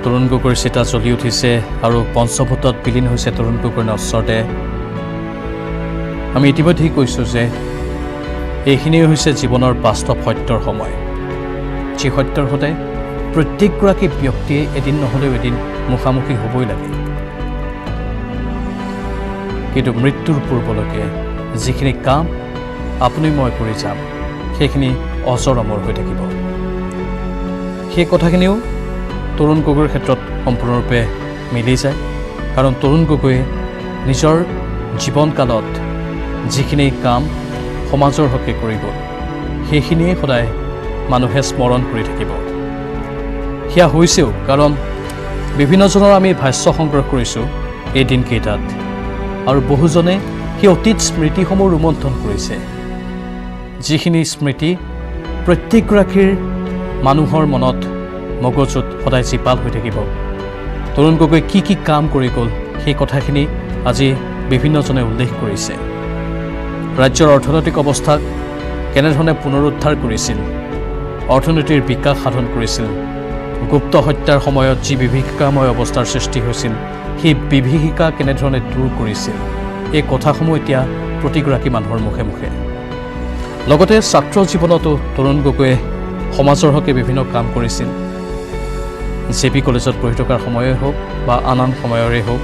তৰুণ গগৈৰ চিতা জ্বলি উঠিছে আৰু পঞ্চভূতত বিলীন হৈছে তৰুণ গগৈৰ নশ্বৰতে। আমি ইতিমধ্যেই কৈছোঁ যে এইখিনিয়ে হৈছে জীৱনৰ বাস্তৱ সত্যৰ সময়, যি সত্যৰ সৈতে প্ৰত্যেকগৰাকী ব্যক্তিয়ে এদিন নহ'লেও এদিন মুখামুখি হ'বই লাগে। কিন্তু মৃত্যুৰ পূৰ্বলৈকে যিখিনি কাম আপুনি মই কৰি যাম সেইখিনি অজৰ অমৰ হৈ থাকিব। সেই কথাখিনিও তৰুণ গগৈৰ ক্ষেত্ৰত সম্পূৰ্ণৰূপে মিলি যায়, কাৰণ তৰুণ গগৈয়ে নিজৰ জীৱনকালত যিখিনি কাম সমাজৰ হকে কৰি গ'ল সেইখিনিয়ে সদায় মানুহে স্মৰণ কৰি থাকিব। সেয়া হৈছেও, কাৰণ বিভিন্নজনৰ আমি ভাষ্য সংগ্ৰহ কৰিছোঁ এই দিনকেইটাত, আৰু বহুজনে সেই অতীত স্মৃতিসমূহ ৰোমন্থন কৰিছে, যিখিনি স্মৃতি প্ৰত্যেকগৰাকীৰ মানুহৰ মনত মগজুত সদায় জীপাল হৈ থাকিব। তৰুণ গগৈ কি কি কাম কৰি গ'ল সেই কথাখিনি আজি বিভিন্নজনে উল্লেখ কৰিছে। ৰাজ্যৰ অৰ্থনৈতিক অৱস্থাক কেনেধৰণে পুনৰুদ্ধাৰ কৰিছিল, অৰ্থনীতিৰ বিকাশ সাধন কৰিছিল, গুপ্ত হত্যাৰ সময়ত যি বিভীষিকাময় অৱস্থাৰ সৃষ্টি হৈছিল সেই বিভীষিকা কেনেধৰণে দূৰ কৰিছিল, এই কথাসমূহ এতিয়া প্ৰতিগৰাকী মানুহৰ মুখে মুখে। লগতে ছাত্ৰ জীৱনতো তৰুণ গগৈয়ে সমাজৰ হকে বিভিন্ন কাম কৰিছিল। JP কলেজত পঢ়ি থকাৰ সময়েই হওক বা আন আন সময়ৰে হওক,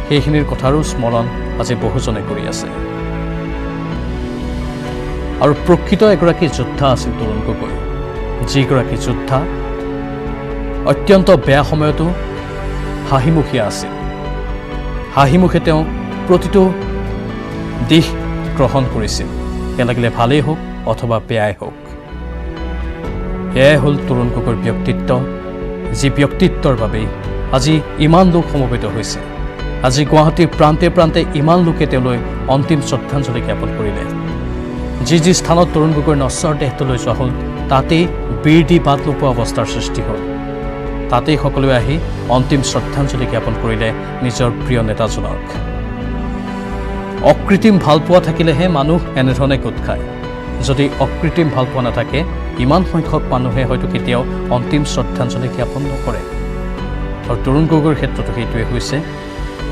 সেইখিনিৰ কথাৰো স্মৰণ আজি বহুজনে কৰি আছে। আৰু প্ৰকৃত এগৰাকী যোদ্ধা আছিল তৰুণ গগৈ, যিগৰাকী যোদ্ধা অত্যন্ত বেয়া সময়তো হাঁহিমুখীয়া আছিল। হাঁহিমুখে তেওঁ প্ৰতিটো দিশ গ্ৰহণ কৰিছিল, সেয়া লাগিলে ভালেই হওক অথবা বেয়াই হওক। এয়াই হ'ল তৰুণ গগৈৰ ব্যক্তিত্ব, যি ব্যক্তিত্বৰ বাবেই আজি ইমান লোক সমবেত হৈছে। আজি গুৱাহাটীৰ প্ৰান্তে প্ৰান্তে ইমান লোকে তেওঁলৈ অন্তিম শ্ৰদ্ধাঞ্জলি জ্ঞাপন কৰিলে। যি যি স্থানত তৰুণ গগৈৰ নশ্বৰ দেহটো লৈ যোৱা হ'ল তাতেই বীৰ দি বাট নোপোৱা অৱস্থাৰ সৃষ্টি হ'ল। তাতেই সকলোৱে আহি অন্তিম শ্ৰদ্ধাঞ্জলি জ্ঞাপন কৰিলে নিজৰ প্ৰিয় নেতাজনক। অকৃত্ৰিম ভালপোৱা থাকিলেহে মানুহ এনেধৰণে গোট খায়। যদি অকৃত্ৰিম ভালপোৱা নাথাকে, ইমান সংখ্যক মানুহে হয়তো কেতিয়াও অন্তিম শ্ৰদ্ধাঞ্জলি জ্ঞাপন নকৰে। আৰু তৰুণ গগৈৰ ক্ষেত্ৰতো সেইটোৱে হৈছে।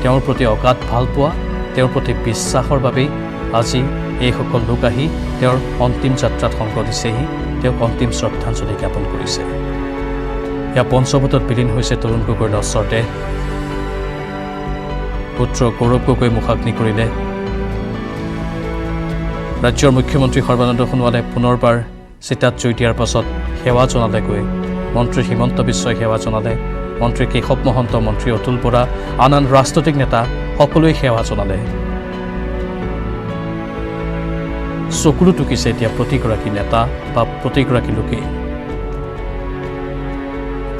তেওঁৰ প্ৰতি অগাধ ভালপোৱা, তেওঁৰ প্ৰতি বিশ্বাসৰ বাবেই আজি এইসকল লোক আহি তেওঁৰ অন্তিম যাত্ৰাত সংগ দিছেহি, তেওঁক অন্তিম শ্ৰদ্ধাঞ্জলি জ্ঞাপন কৰিছে। এয়া পঞ্চভূতত বিলীন হৈছে তৰুণ গগৈৰ নশ্বৰ দেহ। পুত্ৰ গৌৰৱ গগৈ মুখাগ্নি কৰিলে। ৰাজ্যৰ মুখ্যমন্ত্ৰী সৰ্বানন্দ সোণোৱালে পুনৰবাৰ চিতাত জুই দিয়াৰ পাছত সেৱা জনালেগৈ। মন্ত্ৰী হিমন্ত বিশ্বই সেৱা জনালে, মন্ত্ৰী কেশৱ মহন্ত, মন্ত্ৰী অতুল বৰা, আন আন ৰাজনৈতিক নেতা সকলোৱে সেৱা জনালে। চকুলো টুকিছে এতিয়া প্ৰতিগৰাকী নেতা বা প্ৰতিগৰাকী লোকেই,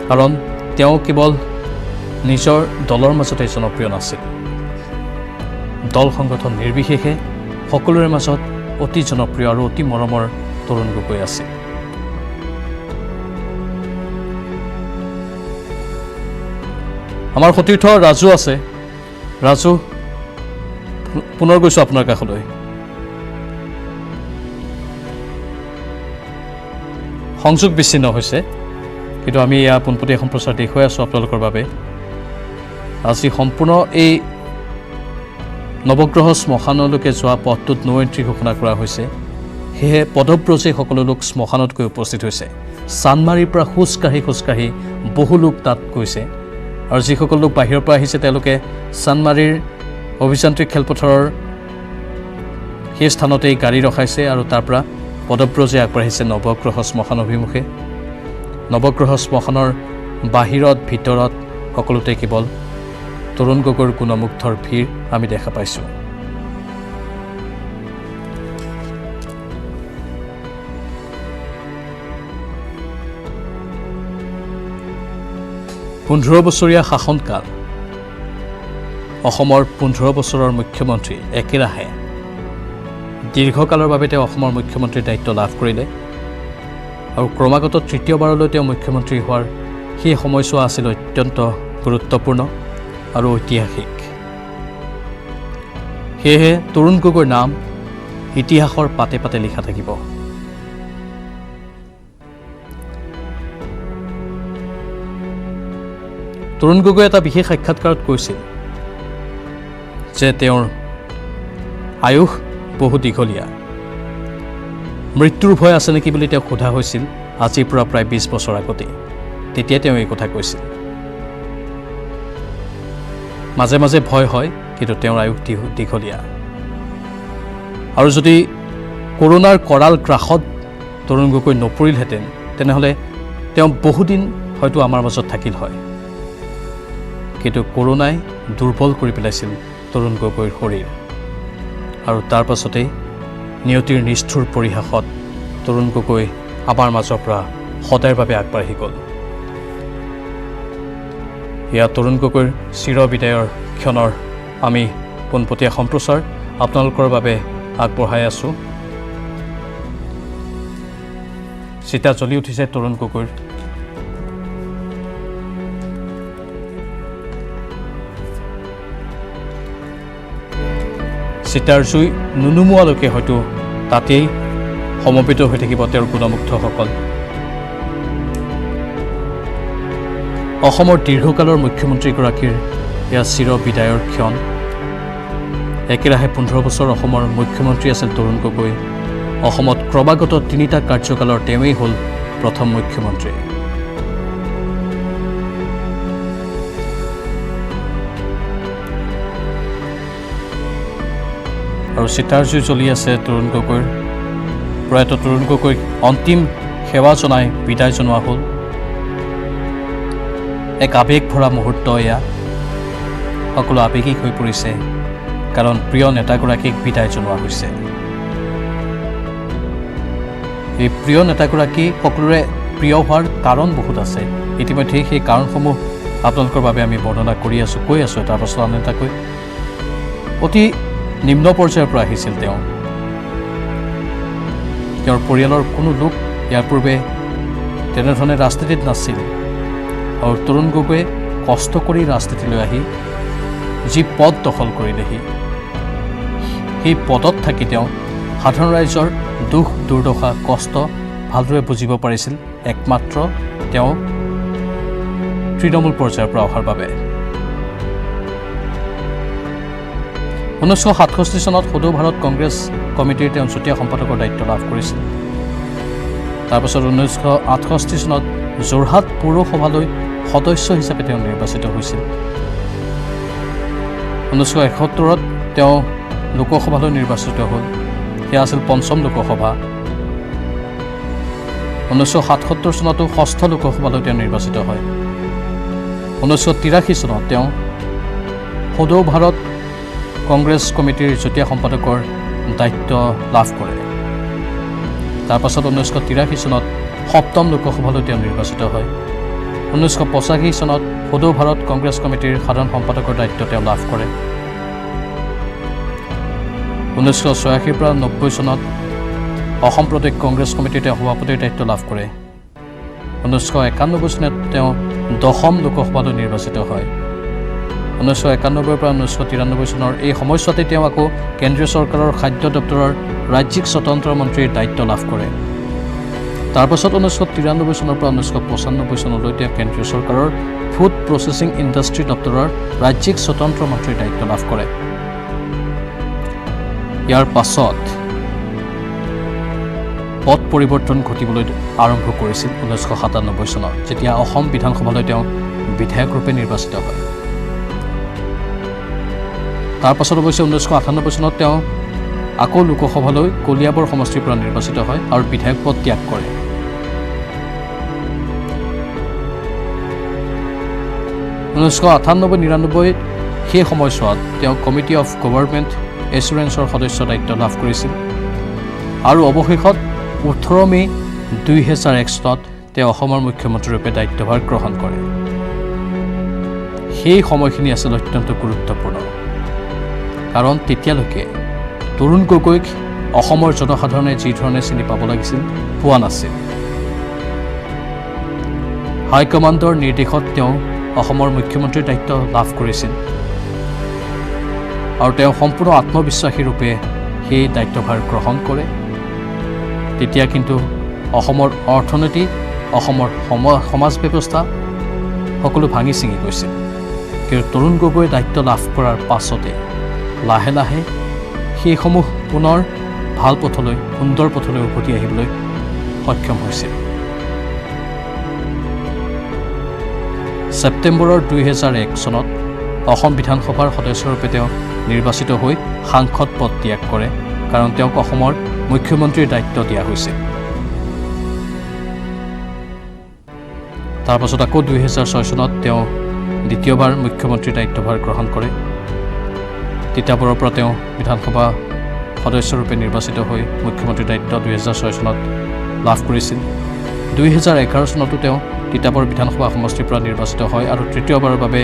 কাৰণ তেওঁ কেৱল নিজৰ দলৰ মাজতে জনপ্ৰিয় নাছিল। দল সংগঠন নিৰ্বিশেষে সকলোৰে মাজত অতি জনপ্ৰিয় আৰু অতি মৰমৰ তৰুণ গগৈ আছিল। আমাৰ সতীৰ্থ ৰাজু আছে। ৰাজু, পুনৰ গৈছোঁ আপোনাৰ কাষলৈ। সংযোগ বিচ্ছিন্ন হৈছে, কিন্তু আমি এয়া পোনপটীয়া সম্প্ৰচাৰ দেখুৱাই আছোঁ আপোনালোকৰ বাবে। আজি সম্পূৰ্ণ এই নৱগ্ৰহ শ্মশানলৈকে যোৱা পথটোত নো এণ্ট্ৰি ঘোষণা কৰা হৈছে। সেয়েহে পদব্ৰজে সকলো লোক শ্মশানত গৈ উপস্থিত হৈছে। চানমাৰীৰ পৰা খোজকাঢ়ি বহু লোক তাত গৈছে, আৰু যিসকল লোক বাহিৰৰ পৰা আহিছে তেওঁলোকে চানমাৰীৰ অভিযান্ত্ৰিক খেলপথাৰৰ সেই স্থানতেই গাড়ী ৰখাইছে, আৰু তাৰ পৰা পদব্ৰজে আগবাঢ়িছে নৱগ্ৰহ শ্মশান অভিমুখে। নৱগ্ৰহ শ্মশানৰ বাহিৰত ভিতৰত সকলোতে কেৱল তৰুণ গগৈৰ গুণমুগ্ধৰ ভিৰ আমি দেখা পাইছোঁ। পোন্ধৰ বছৰীয়া শাসনকাল, অসমৰ 15 বছৰৰ মুখ্যমন্ত্ৰী একেৰাহে দীৰ্ঘকালৰ বাবে তেওঁ অসমৰ মুখ্যমন্ত্ৰীৰ দায়িত্ব লাভ কৰিলে, আৰু ক্ৰমাগত তৃতীয়বাৰলৈ তেওঁ মুখ্যমন্ত্ৰী হোৱাৰ সেই সময়ছোৱা আছিল অত্যন্ত গুৰুত্বপূৰ্ণ আৰু ঐতিহাসিক। সেয়েহে তৰুণ গগৈৰ নাম ইতিহাসৰ পাতে পাতে লিখা থাকিব। তৰুণ গগৈ এটা বিশেষ সাক্ষাৎকাৰত কৈছিল যে তেওঁৰ আয়ুস বহু দীঘলীয়া। মৃত্যুৰ ভয় আছে নেকি বুলি তেওঁক সোধা হৈছিল আজিৰ পৰা প্ৰায় 20 বছৰ আগতে। তেতিয়া তেওঁ এই কথা কৈছিল। মাজে মাজে ভয় হয়, কিন্তু তেওঁৰ আয়ুস দীঘলীয়া। আৰু যদি কৰোণাৰ কৰাল গ্ৰাসত তৰুণ গগৈ নপৰিলহেঁতেন, তেনেহ'লে তেওঁ বহুদিন হয়তো আমাৰ মাজত থাকিল হয়। কিন্তু কৰোণাই দুৰ্বল কৰি পেলাইছিল তৰুণ গগৈৰ শৰীৰ। আৰু তাৰ পাছতেই নিয়তিৰ নিষ্ঠুৰ পৰিহাসত তৰুণ গগৈ আমাৰ মাজৰ পৰা সদায়ৰ বাবে আগবাঢ়ি গ'ল। এয়া তৰুণ গগৈৰ চিৰ বিদায়ৰ ক্ষণৰ আমি পোনপটীয়া সম্প্ৰচাৰ আপোনালোকৰ বাবে আগবঢ়াই আছোঁ। চিতা জ্বলি উঠিছে তৰুণ গগৈৰ। চিতাৰ জুই নুনুমোৱালৈকে হয়তো তাতেই সমবেত হৈ থাকিব তেওঁৰ গুণমুগ্ধসকল। অসমৰ দীৰ্ঘকালৰ মুখ্যমন্ত্ৰীগৰাকীৰ এয়া চিৰ বিদায়ৰ ক্ষণ। একেৰাহে 15 বছৰ অসমৰ মুখ্যমন্ত্ৰী আছিল তৰুণ গগৈ। অসমত ক্ৰমাগত 3টা কাৰ্যকালৰ তেওঁৱেই হ'ল প্ৰথম মুখ্যমন্ত্ৰী। আৰু চিতাৰ জুই জ্বলি আছে তৰুণ গগৈৰ। প্ৰয়াত তৰুণ গগৈক অন্তিম সেৱা জনাই বিদায় জনোৱা হ'ল। এক আৱেগ ভৰা মুহূৰ্ত এয়া। সকলো আৱেগিক হৈ পৰিছে, কাৰণ প্ৰিয় নেতাগৰাকীক বিদায় জনোৱা হৈছে। এই প্ৰিয় নেতাগৰাকী সকলোৰে প্ৰিয় হোৱাৰ কাৰণ বহুত আছে। ইতিমধ্যেই সেই কাৰণসমূহ আপোনালোকৰ বাবে আমি বৰ্ণনা কৰি আছোঁ, কৈ আছোঁ এটাৰ পাছত আন এটাকৈ। অতি নিম্ন পৰ্যায়ৰ পৰা আহিছিল তেওঁ। তেওঁৰ পৰিয়ালৰ কোনো লোক ইয়াৰ পূৰ্বে তেনেধৰণে ৰাজনীতিত নাছিল। আৰু তৰুণ গগৈয়ে কষ্ট কৰি ৰাজনীতিলৈ আহি যি পদ দখল কৰিলেহি, সেই পদত থাকি তেওঁ সাধাৰণ ৰাইজৰ দুখ দুৰ্দশা কষ্ট ভালদৰে বুজিব পাৰিছিল, একমাত্ৰ তেওঁ তৃণমূল পৰ্যায়ৰ পৰা অহাৰ বাবে। 1967 চনত সদৌ ভাৰত কংগ্ৰেছ কমিটিৰ তেওঁ যুটীয়া সম্পাদকৰ দায়িত্ব লাভ কৰিছিল। তাৰপাছত 1968 চনত যোৰহাট পৌৰসভালৈ সদস্য হিচাপে তেওঁ নিৰ্বাচিত হৈছিল। 1971 তেওঁ লোকসভালৈ নিৰ্বাচিত হ'ল। সেয়া আছিল 5ম লোকসভা। 1977 চনতো 6ষ্ঠ লোকসভালৈ তেওঁ নিৰ্বাচিত হয়। 1983 চনত তেওঁ সদৌ ভাৰত কংগ্ৰেছ কমিটিৰ যুটীয়া সম্পাদকৰ দায়িত্ব লাভ কৰে। তাৰপাছত 1983 চনত 7ম লোকসভালৈ তেওঁ নিৰ্বাচিত হয়। 1985 চনত সদৌ ভাৰত কংগ্ৰেছ কমিটিৰ সাধাৰণ সম্পাদকৰ দায়িত্ব তেওঁ লাভ কৰে। 1986 পৰা 90 চনত অসম প্ৰদেশ কংগ্ৰেছ কমিটিৰ তেওঁ সভাপতিৰ দায়িত্ব লাভ কৰে। 1991 চনত তেওঁ 10ম লোকসভালৈ নিৰ্বাচিত হয়। 1991 পৰা 1993 চনৰ এই সময়ছোৱাতে তেওঁ আকৌ কেন্দ্ৰীয় চৰকাৰৰ খাদ্য দপ্তৰৰ ৰাজ্যিক স্বতন্ত্ৰ মন্ত্ৰীৰ দায়িত্ব লাভ কৰে। তাৰপাছত 1993 চনৰ পৰা 1995 চনলৈ তেওঁ কেন্দ্ৰীয় চৰকাৰৰ ফুড প্ৰচেছিং ইণ্ডাষ্ট্ৰী দপ্তৰৰ ৰাজ্যিক স্বতন্ত্ৰ মন্ত্ৰীৰ দায়িত্ব লাভ কৰে। ইয়াৰ পাছত পদ পৰিৱৰ্তন ঘটিবলৈ আৰম্ভ কৰিছিল 1997 চনত, যেতিয়া অসম বিধানসভালৈ তেওঁ বিধায়ক ৰূপে নিৰ্বাচিত হয়। তাৰপাছত অৱশ্যে 1998 চনত তেওঁ আকৌ লোকসভালৈ কলিয়াবৰ সমষ্টিৰ পৰা নিৰ্বাচিত হয় আৰু বিধায়ক পদ ত্যাগ কৰে। 1998-99 সেই সময়ছোৱাত তেওঁ কমিটি অফ গভৰ্ণমেণ্ট এছুৰেঞ্চৰ সদস্য দায়িত্ব লাভ কৰিছিল আৰু অৱশেষত 18 মে 2001 চনত তেওঁ অসমৰ মুখ্যমন্ত্ৰীৰূপে দায়িত্বভাৰ গ্ৰহণ কৰে। সেই সময়খিনি আছিল অত্যন্ত গুৰুত্বপূৰ্ণ, কাৰণ তেতিয়ালৈকে তৰুণ গগৈক অসমৰ জনসাধাৰণে যি ধৰণে চিনি পাব লাগিছিল পোৱা নাছিল। হাইকমাণ্ডৰ নিৰ্দেশত তেওঁ অসমৰ মুখ্যমন্ত্ৰীৰ দায়িত্ব লাভ কৰিছিল আৰু তেওঁ সম্পূৰ্ণ আত্মবিশ্বাসী ৰূপে সেই দায়িত্বভাৰ গ্ৰহণ কৰে। তেতিয়া কিন্তু অসমৰ অৰ্থনীতি, অসমৰ সমাজ ব্যৱস্থা সকলো ভাঙি ছিঙি গৈছিল। কিন্তু তৰুণ গগৈয়ে দায়িত্ব লাভ কৰাৰ পাছতে লাহে লাহে সেইসমূহ পুনৰ ভাল পথলৈ, সুন্দৰ পথলৈ উভতি আহিবলৈ সক্ষম হৈছিল। ছেপ্টেম্বৰৰ 2001 চনত অসম বিধানসভাৰ সদস্যৰূপে তেওঁ নিৰ্বাচিত হৈ সাংসদ পদ ত্যাগ কৰে, কাৰণ তেওঁক অসমৰ মুখ্যমন্ত্ৰীৰ দায়িত্ব দিয়া হৈছিল। তাৰ পাছত আকৌ 2006 চনত তেওঁ দ্বিতীয়বাৰ মুখ্যমন্ত্ৰীৰ দায়িত্বভাৰ গ্ৰহণ কৰে। তিতাবৰৰ পৰা তেওঁ বিধানসভা সদস্যৰূপে নিৰ্বাচিত হৈ মুখ্যমন্ত্ৰীৰ দায়িত্ব 2006 চনত লাভ কৰিছিল। 2011 চনতো তেওঁ তিতাবৰ বিধানসভা সমষ্টিৰ পৰা নিৰ্বাচিত হয় আৰু তৃতীয়বাৰৰ বাবে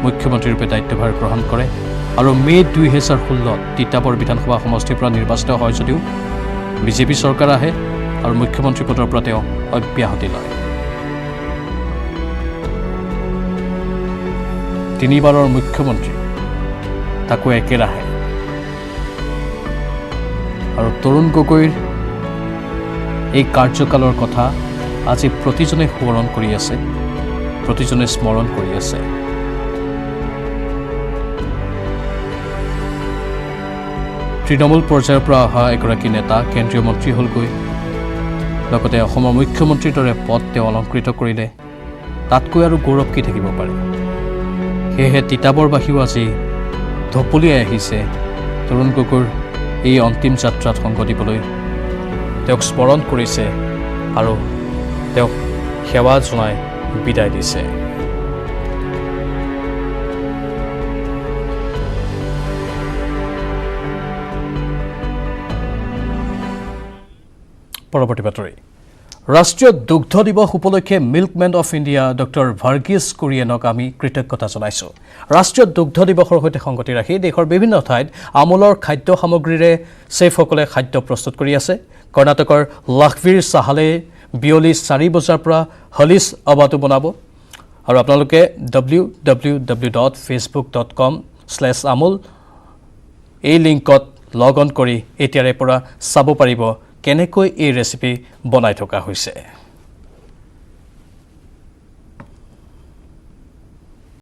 মুখ্যমন্ত্ৰীৰূপে দায়িত্বভাৰ গ্ৰহণ কৰে। আৰু মে' 2016 তিতাবৰ বিধানসভা সমষ্টিৰ পৰা নিৰ্বাচিত হয় যদিও বিজেপি চৰকাৰ আহে আৰু মুখ্যমন্ত্ৰী পদৰ পৰা তেওঁ অব্যাহতি লয়। তিনিবাৰৰ মুখ্যমন্ত্ৰী, তাকো একেৰাহে। আৰু তৰুণ গগৈৰ এই কাৰ্যকালৰ কথা আজি প্ৰতিজনে সোঁৱৰণ কৰি আছে, প্ৰতিজনে স্মৰণ কৰি আছে। তৃণমূল পৰ্যায়ৰ পৰা অহা এগৰাকী নেতা কেন্দ্ৰীয় মন্ত্ৰী হ'লগৈ, লগতে অসমৰ মুখ্যমন্ত্ৰীৰ দৰে পদ তেওঁ অলংকৃত কৰিলে। তাতকৈ আৰু গৌৰৱ কি থাকিব পাৰে? সেয়েহে তিতাবৰবাসীও আজি ঢপলিয়াই আহিছে তৰুণ গগৈৰ এই অন্তিম যাত্ৰাত সংগ দিবলৈ। তেওঁক স্মৰণ কৰিছে আৰু তেওঁক সেৱা জনাই বিদায় দিছে। পৰৱৰ্তী বাতৰি। ৰাষ্ট্ৰীয় দুগ্ধ দিৱস উপলক্ষে milkmen of India doctor Verghese কুৰিয়েনক আমি কৃতজ্ঞতা জনাইছোঁ। ৰাষ্ট্ৰীয় দুগ্ধ দিৱসৰ সৈতে সংগতি ৰাখি দেশৰ বিভিন্ন ঠাইত আমুলৰ খাদ্য সামগ্ৰীৰে চেফসকলে খাদ্য প্ৰস্তুত কৰি আছে। কৰ্ণাটকৰ লাখবীৰ চাহালে বিয়লি 4 বজাৰ পৰা হলিছ আবাটো বনাব। আৰু আপোনালোকে www.facebook.com/amul এই লিংকত লগ অন কৰি এতিয়াৰে পৰা চাব পাৰিব কেনেকৈ এই ৰেচিপি বনাই থকা হৈছে।